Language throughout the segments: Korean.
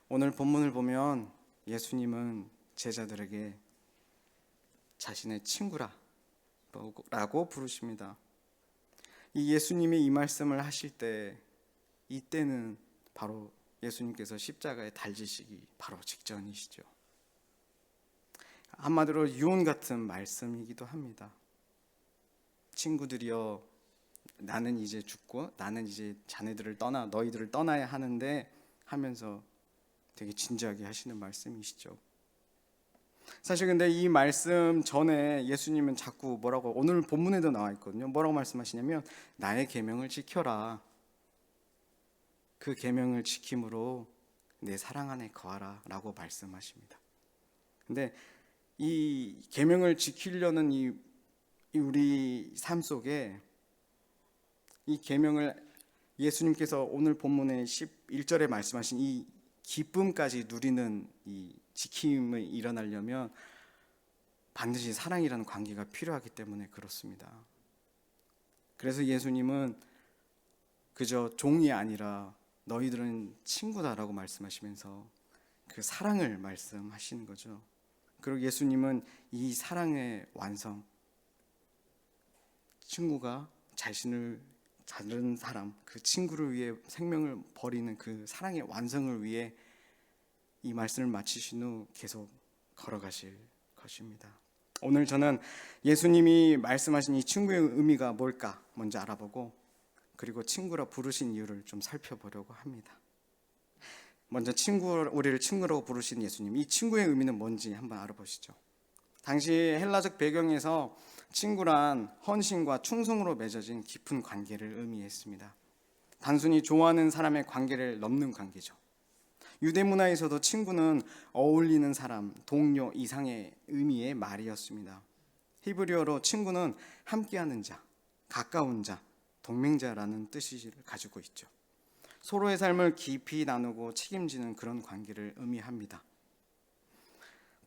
오늘 본문을 보면 예수님은 제자들에게 자신의 친구라고 부르십니다. 이 예수님이 이 말씀을 하실 때 이때는 바로 예수님께서 십자가에 달리시기 바로 직전이시죠. 한마디로 유언 같은 말씀이기도 합니다. 친구들이여, 나는 이제 죽고 나는 이제 너희들을 떠나야 하는데 하면서 되게 진지하게 하시는 말씀이시죠. 사실 근데 이 말씀 전에 예수님은 자꾸 뭐라고, 오늘 본문에도 나와 있거든요. 뭐라고 말씀하시냐면 나의 계명을 지켜라. 그 계명을 지킴으로 내 사랑 안에 거하라 라고 말씀하십니다. 근데 이 계명을 지키려는 이 우리 삶 속에 이 계명을 예수님께서 오늘 본문의 11절에 말씀하신 이 기쁨까지 누리는 이 지킴이 일어나려면 반드시 사랑이라는 관계가 필요하기 때문에 그렇습니다. 그래서 예수님은 그저 종이 아니라 너희들은 친구다라고 말씀하시면서 그 사랑을 말씀하시는 거죠. 그리고 예수님은 이 사랑의 완성, 친구가 자신을 다른 사람, 그 친구를 위해 생명을 버리는 그 사랑의 완성을 위해 이 말씀을 마치신 후 계속 걸어가실 것입니다. 오늘 저는 예수님이 말씀하신 이 친구의 의미가 뭘까 먼저 알아보고, 그리고 친구라 부르신 이유를 좀 살펴보려고 합니다. 먼저 우리를 친구라고 부르신 예수님, 이 친구의 의미는 뭔지 한번 알아보시죠. 당시 헬라적 배경에서 친구란 헌신과 충성으로 맺어진 깊은 관계를 의미했습니다. 단순히 좋아하는 사람의 관계를 넘는 관계죠. 유대 문화에서도 친구는 어울리는 사람, 동료 이상의 의미의 말이었습니다. 히브리어로 친구는 함께하는 자, 가까운 자, 동맹자라는 뜻을 가지고 있죠. 서로의 삶을 깊이 나누고 책임지는 그런 관계를 의미합니다.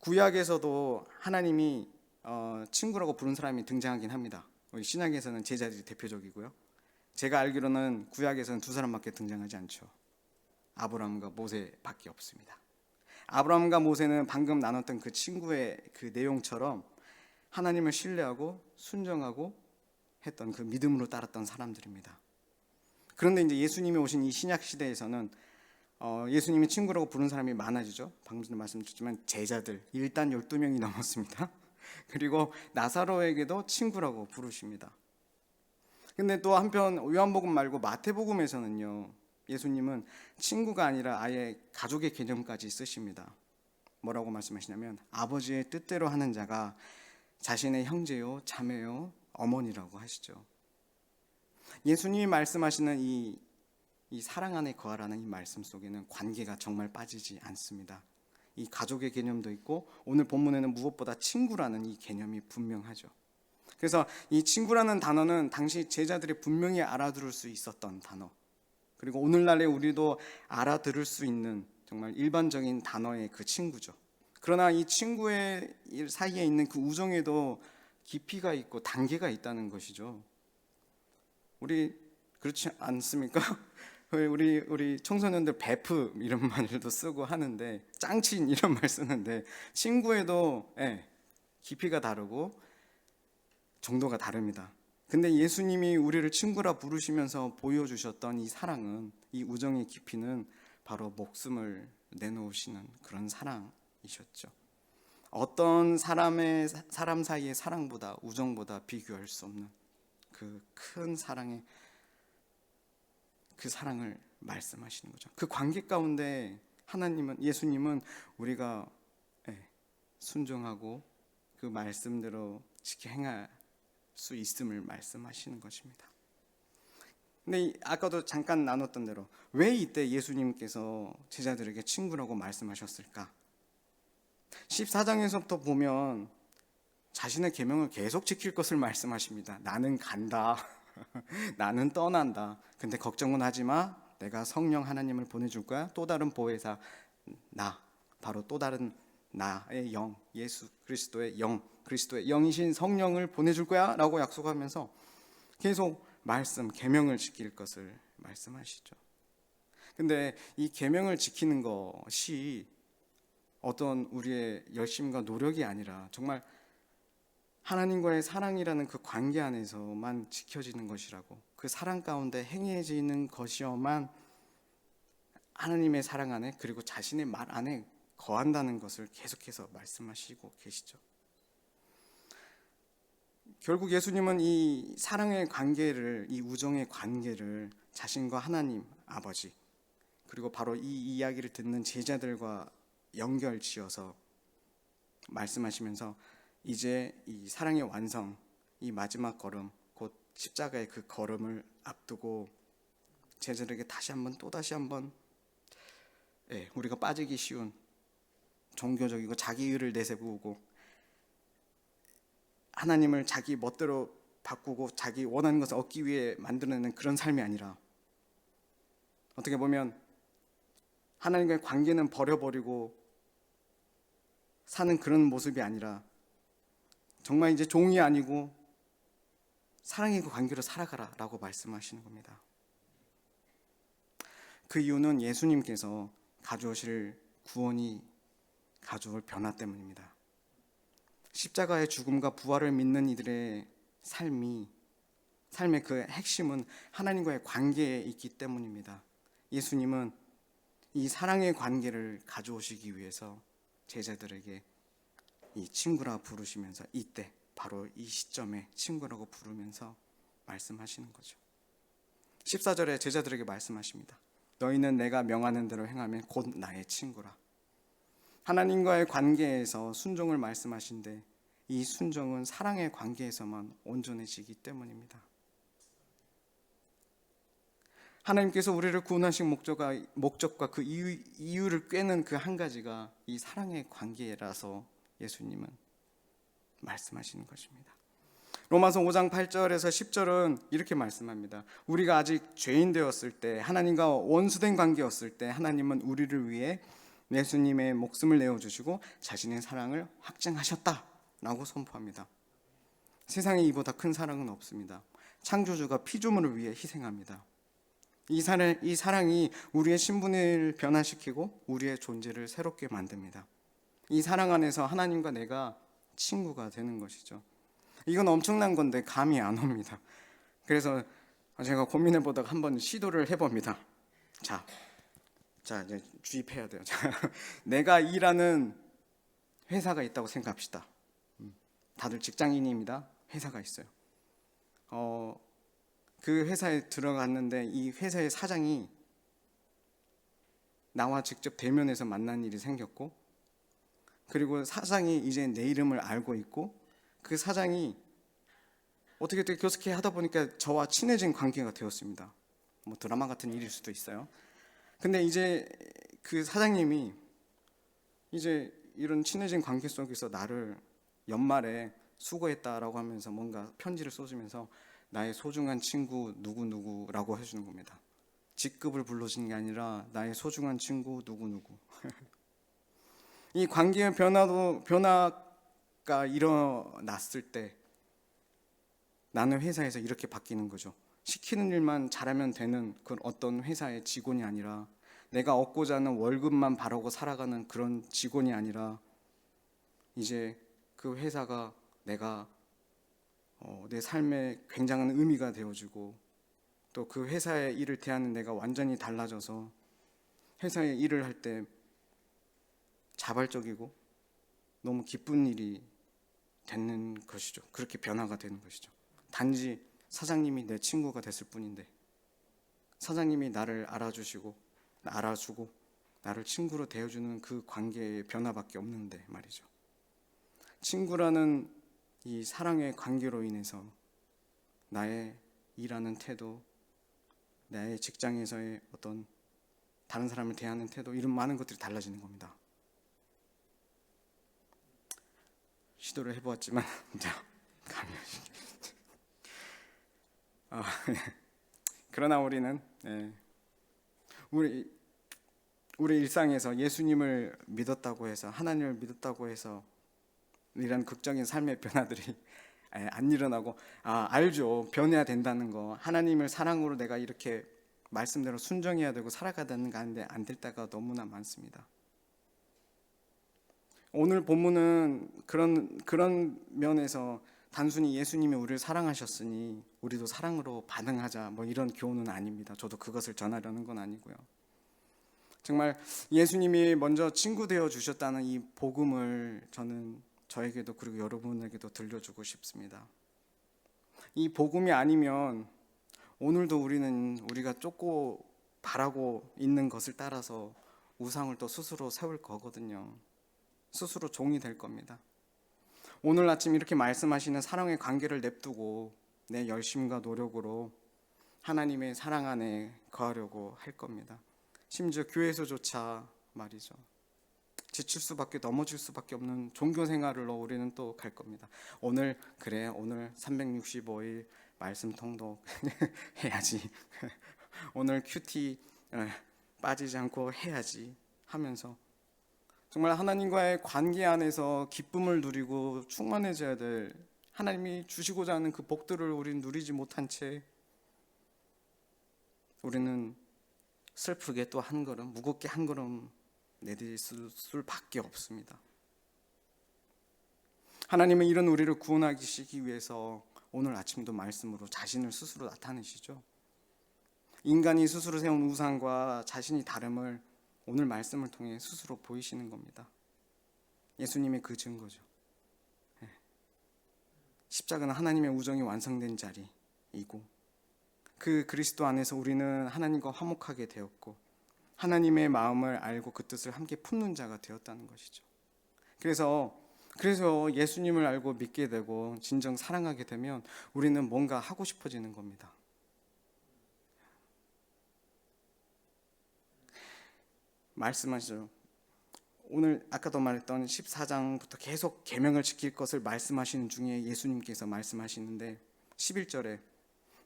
구약에서도 하나님이 친구라고 부른 사람이 등장하긴 합니다. 우리 신약에서는 제자들이 대표적이고요. 제가 알기로는 구약에서는 두 사람밖에 등장하지 않죠. 아브라함과 모세밖에 없습니다. 아브라함과 모세는 방금 나눴던 그 친구의 그 내용처럼 하나님을 신뢰하고 순종하고 했던 그 믿음으로 따랐던 사람들입니다. 그런데 이제 예수님이 오신 이 신약 시대에서는 예수님이 친구라고 부른 사람이 많아지죠. 방금 전에 말씀드렸지만 제자들 일단 12명이 넘었습니다. 그리고 나사로에게도 친구라고 부르십니다. 근데 또 한편 요한복음 말고 마태복음에서는요, 예수님은 친구가 아니라 아예 가족의 개념까지 쓰십니다. 뭐라고 말씀하시냐면 아버지의 뜻대로 하는 자가 자신의 형제요, 자매요, 어머니라고 하시죠. 예수님이 말씀하시는 이 사랑 안에 거하라는 이 말씀 속에는 관계가 정말 빠지지 않습니다. 이 가족의 개념도 있고 오늘 본문에는 무엇보다 친구라는 이 개념이 분명하죠. 그래서 이 친구라는 단어는 당시 제자들이 분명히 알아들을 수 있었던 단어, 그리고 오늘날에 우리도 알아들을 수 있는 정말 일반적인 단어의 그 친구죠. 그러나 이 친구의 사이에 있는 그 우정에도 깊이가 있고 단계가 있다는 것이죠. 우리 그렇지 않습니까? 우리 청소년들 베프 이런 말도 쓰고 하는데, 짱친 이런 말 쓰는데 친구에도 깊이가 다르고 정도가 다릅니다. 근데 예수님이 우리를 친구라 부르시면서 보여주셨던 이 사랑은, 이 우정의 깊이는 바로 목숨을 내놓으시는 그런 사랑이셨죠. 어떤 사람 사이의 사랑보다, 우정보다 비교할 수 없는 그 큰 사랑의 그 사랑을 말씀하시는 거죠. 그 관계 가운데 예수님은 우리가 순종하고 그 말씀대로 지켜 행할 수 있음을 말씀하시는 것입니다. 근데 아까도 잠깐 나눴던 대로 왜 이때 예수님께서 제자들에게 친구라고 말씀하셨을까? 14장에서부터 보면 자신의 계명을 계속 지킬 것을 말씀하십니다. 나는 간다. 나는 떠난다. 근데 걱정은 하지 마. 내가 성령 하나님을 보내줄 거야. 또 다른 보혜사, 바로 또 다른 나의 영, 예수 그리스도의 영, 그리스도의 영이신 성령을 보내줄 거야 라고 약속하면서 계속 계명을 지킬 것을 말씀하시죠. 근데 이 계명을 지키는 것이 어떤 우리의 열심과 노력이 아니라 정말 하나님과의 사랑이라는 그 관계 안에서만 지켜지는 것이라고, 그 사랑 가운데 행해지는 것이어만 하나님의 사랑 안에, 그리고 자신의 말 안에 거한다는 것을 계속해서 말씀하시고 계시죠. 결국 예수님은 이 사랑의 관계를, 이 우정의 관계를 자신과 하나님 아버지, 그리고 바로 이 이야기를 듣는 제자들과 연결 지어서 말씀하시면서 이제 이 사랑의 완성, 이 마지막 걸음, 곧 십자가의 그 걸음을 앞두고 제자들에게 또다시 한번 우리가 빠지기 쉬운 종교적이고 자기의를 내세우고 하나님을 자기 멋대로 바꾸고 자기 원하는 것을 얻기 위해 만들어내는 그런 삶이 아니라, 어떻게 보면 하나님과의 관계는 버려버리고 사는 그런 모습이 아니라 정말 이제 종이 아니고 사랑의 그 관계로 살아가라라고 말씀하시는 겁니다. 그 이유는 예수님께서 가져오실 구원이 가져올 변화 때문입니다. 십자가의 죽음과 부활을 믿는 이들의 삶의 그 핵심은 하나님과의 관계에 있기 때문입니다. 예수님은 이 사랑의 관계를 가져오시기 위해서 제자들에게 이 친구라 부르시면서, 이때 바로 이 시점에 친구라고 부르면서 말씀하시는 거죠. 14절에 제자들에게 말씀하십니다. 너희는 내가 명하는 대로 행하면 곧 나의 친구라. 하나님과의 관계에서 순종을 말씀하신데, 이 순종은 사랑의 관계에서만 온전해지기 때문입니다. 하나님께서 우리를 구원하신 목적과 그 이유를 꿰는 그 한 가지가 이 사랑의 관계라서 예수님은 말씀하시는 것입니다. 로마서 5장 8절에서 10절은 이렇게 말씀합니다. 우리가 아직 죄인 되었을 때, 하나님과 원수된 관계였을 때 하나님은 우리를 위해 예수님의 목숨을 내어주시고 자신의 사랑을 확증하셨다라고 선포합니다. 세상에 이보다 큰 사랑은 없습니다. 창조주가 피조물을 위해 희생합니다. 이 사랑이 우리의 신분을 변화시키고 우리의 존재를 새롭게 만듭니다. 이 사랑 안에서 하나님과 내가 친구가 되는 것이죠. 이건 엄청난 건데 감이 안 옵니다. 그래서 제가 고민해 보다가 한번 시도를 해봅니다. 자 이제 주입해야 돼요. 내가 일하는 회사가 있다고 생각합시다. 다들 직장인입니다. 회사가 있어요. 그 회사에 들어갔는데 이 회사의 사장이 나와 직접 대면해서 만난 일이 생겼고, 그리고 사장이 이제 내 이름을 알고 있고, 그 사장이 어떻게 교섭해 하다 보니까 저와 친해진 관계가 되었습니다. 뭐 드라마 같은 일일 수도 있어요. 근데 이제 그 사장님이 이제 이런 친해진 관계 속에서 나를 연말에 수고했다라고 하면서 뭔가 편지를 써주면서 나의 소중한 친구 누구누구라고 해주는 겁니다. 직급을 불러주는 게 아니라 나의 소중한 친구 누구누구. 이 관계의 변화가 일어났을 때 나는 회사에서 이렇게 바뀌는 거죠. 시키는 일만 잘하면 되는 그런 어떤 회사의 직원이 아니라, 내가 얻고자 하는 월급만 바라고 살아가는 그런 직원이 아니라, 이제 그 회사가 내 삶에 굉장한 의미가 되어주고, 또 그 회사의 일을 대하는 내가 완전히 달라져서 회사에 일을 할 때 자발적이고 너무 기쁜 일이 되는 것이죠. 그렇게 변화가 되는 것이죠. 단지 사장님이 내 친구가 됐을 뿐인데, 사장님이 나를 알아주고 나를 친구로 대해주는 그 관계의 변화밖에 없는데 말이죠. 친구라는 이 사랑의 관계로 인해서 나의 일하는 태도, 나의 직장에서의 어떤 다른 사람을 대하는 태도, 이런 많은 것들이 달라지는 겁니다. 시도를 해보았지만 감이 그러나 우리는 우리 일상에서 예수님을 믿었다고 해서, 하나님을 믿었다고 해서 이런 극적인 삶의 변화들이 안 일어나고, 알죠. 변해야 된다는 거. 하나님을 사랑으로 내가 이렇게 말씀대로 순종해야 되고 살아가야 되는 거 아닌데 안 될 때가 너무나 많습니다. 오늘 본문은 그런 면에서 단순히 예수님이 우리를 사랑하셨으니 우리도 사랑으로 반응하자 뭐 이런 교훈은 아닙니다. 저도 그것을 전하려는 건 아니고요. 정말 예수님이 먼저 친구 되어 주셨다는 이 복음을 저는 저에게도 그리고 여러분에게도 들려주고 싶습니다. 이 복음이 아니면 오늘도 우리가 쫓고 바라고 있는 것을 따라서 우상을 또 스스로 세울 거거든요. 스스로 종이 될 겁니다. 오늘 아침 이렇게 말씀하시는 사랑의 관계를 냅두고 내 열심과 노력으로 하나님의 사랑 안에 거하려고 할 겁니다. 심지어 교회에서조차 말이죠. 지칠 수밖에 넘어질 수밖에 없는 종교 생활로 우리는 또 갈 겁니다. 오늘 365일 말씀 통독 해야지. 오늘 큐티 빠지지 않고 해야지 하면서 정말 하나님과의 관계 안에서 기쁨을 누리고 충만해져야 될 하나님이 주시고자 하는 그 복들을 우리는 누리지 못한 채 우리는 슬프게 또 한 걸음, 무겁게 한 걸음 내딜 수밖에 없습니다. 하나님은 이런 우리를 구원하시기 위해서 오늘 아침도 말씀으로 자신을 스스로 나타내시죠. 인간이 스스로 세운 우상과 자신이 다름을 오늘 말씀을 통해 스스로 보이시는 겁니다. 예수님의 그 증거죠. 십자가는 하나님의 우정이 완성된 자리이고 그 그리스도 안에서 우리는 하나님과 화목하게 되었고 하나님의 마음을 알고 그 뜻을 함께 품는 자가 되었다는 것이죠. 그래서 예수님을 알고 믿게 되고 진정 사랑하게 되면 우리는 뭔가 하고 싶어지는 겁니다. 말씀하시죠. 오늘 아까도 말했던 14장부터 계속 계명을 지킬 것을 말씀하시는 중에 예수님께서 말씀하시는데 11절에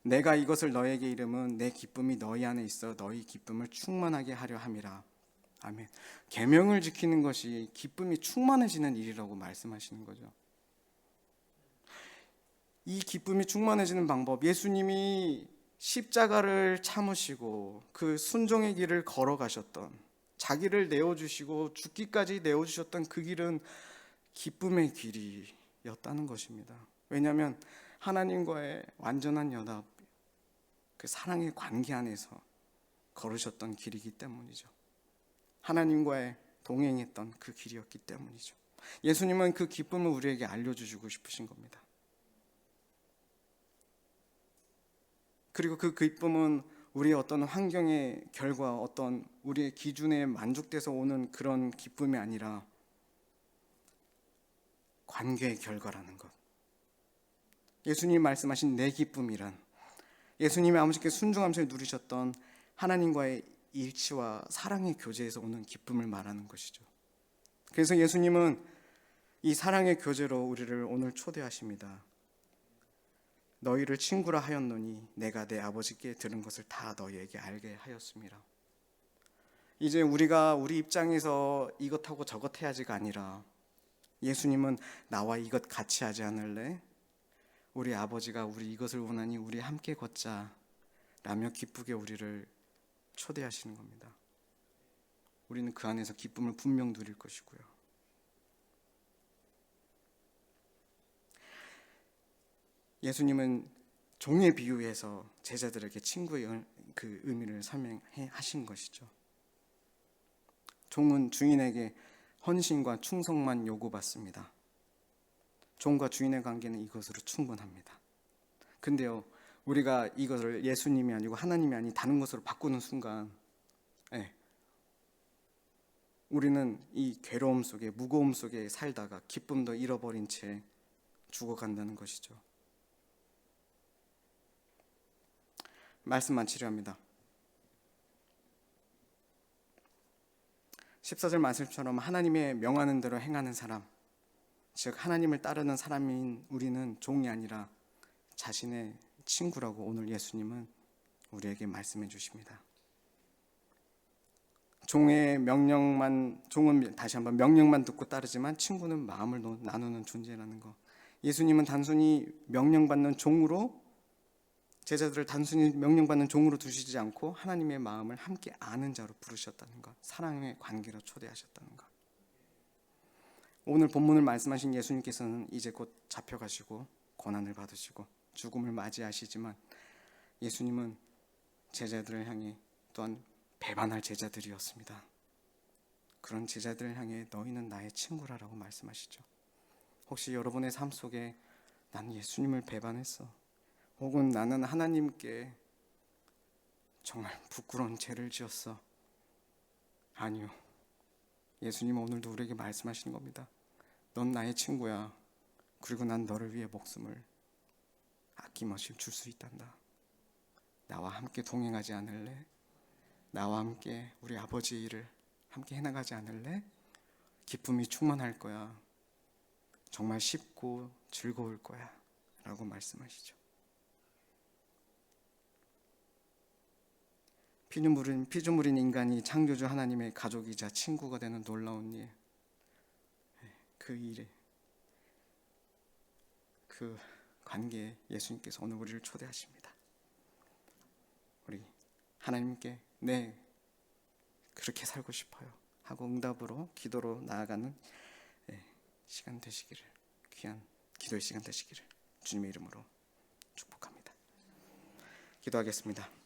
내가 이것을 너에게 이름은 내 기쁨이 너희 안에 있어 너희 기쁨을 충만하게 하려 함이라. 아멘. 계명을 지키는 것이 기쁨이 충만해지는 일이라고 말씀하시는 거죠. 이 기쁨이 충만해지는 방법, 예수님이 십자가를 참으시고 그 순종의 길을 걸어가셨던, 자기를 내어주시고 죽기까지 내어주셨던 그 길은 기쁨의 길이었다는 것입니다. 왜냐하면 하나님과의 완전한 연합, 그 사랑의 관계 안에서 걸으셨던 길이기 때문이죠. 하나님과의 동행했던 그 길이었기 때문이죠. 예수님은 그 기쁨을 우리에게 알려주시고 싶으신 겁니다. 그리고 그 기쁨은 우리의 어떤 환경의 결과, 어떤 우리의 기준에 만족돼서 오는 그런 기쁨이 아니라 관계의 결과라는 것. 예수님이 말씀하신 내 기쁨이란 예수님이 아버지께 순종하면서 누리셨던 하나님과의 일치와 사랑의 교제에서 오는 기쁨을 말하는 것이죠. 그래서 예수님은 이 사랑의 교제로 우리를 오늘 초대하십니다. 너희를 친구라 하였노니 내가 내 아버지께 들은 것을 다 너희에게 알게 하였습니다. 이제 우리가 우리 입장에서 이것하고 저것 해야지가 아니라 예수님은 나와 이것 같이 하지 않을래? 우리 아버지가 우리 이것을 원하니 우리 함께 걷자 라며 기쁘게 우리를 초대하시는 겁니다. 우리는 그 안에서 기쁨을 분명 누릴 것이고요. 예수님은 종에 비유해서 제자들에게 친구의 그 의미를 설명해 하신 것이죠. 종은 주인에게 헌신과 충성만 요구받습니다. 종과 주인의 관계는 이것으로 충분합니다. 근데요, 우리가 이것을 예수님이 아니고 하나님이 아닌 다른 것으로 바꾸는 순간 우리는 이 괴로움 속에, 무거움 속에 살다가 기쁨도 잃어버린 채 죽어간다는 것이죠. 말씀 마치려 합니다. 14절 말씀처럼 하나님의 명하는 대로 행하는 사람, 즉 하나님을 따르는 사람인 우리는 종이 아니라 자신의 친구라고 오늘 예수님은 우리에게 말씀해 주십니다. 종은 다시 한번 명령만 듣고 따르지만 친구는 마음을 나누는 존재라는 것. 예수님은 단순히 명령받는 종으로 제자들을 단순히 명령받는 종으로 두시지 않고 하나님의 마음을 함께 아는 자로 부르셨다는 것, 사랑의 관계로 초대하셨다는 것. 오늘 본문을 말씀하신 예수님께서는 이제 곧 잡혀가시고 고난을 받으시고 죽음을 맞이하시지만 예수님은 제자들을 향해 또한 배반할 제자들이었습니다. 그런 제자들을 향해 너희는 나의 친구라라고 말씀하시죠. 혹시 여러분의 삶 속에 난 예수님을 배반했어, 혹은 나는 하나님께 정말 부끄러운 죄를 지었어. 아니요. 예수님은 오늘도 우리에게 말씀하시는 겁니다. 넌 나의 친구야. 그리고 난 너를 위해 목숨을 아낌없이 줄 수 있단다. 나와 함께 동행하지 않을래? 나와 함께 우리 아버지의 일을 함께 해나가지 않을래? 기쁨이 충만할 거야. 정말 쉽고 즐거울 거야 라고 말씀하시죠. 피조물인 인간이 창조주 하나님의 가족이자 친구가 되는 놀라운 일, 그 일에, 그 관계에 예수님께서 오늘 우리를 초대하십니다. 우리 하나님께 네, 그렇게 살고 싶어요 하고 응답으로 기도로 나아가는 시간 되시기를, 귀한 기도의 시간 되시기를 주님의 이름으로 축복합니다. 기도하겠습니다.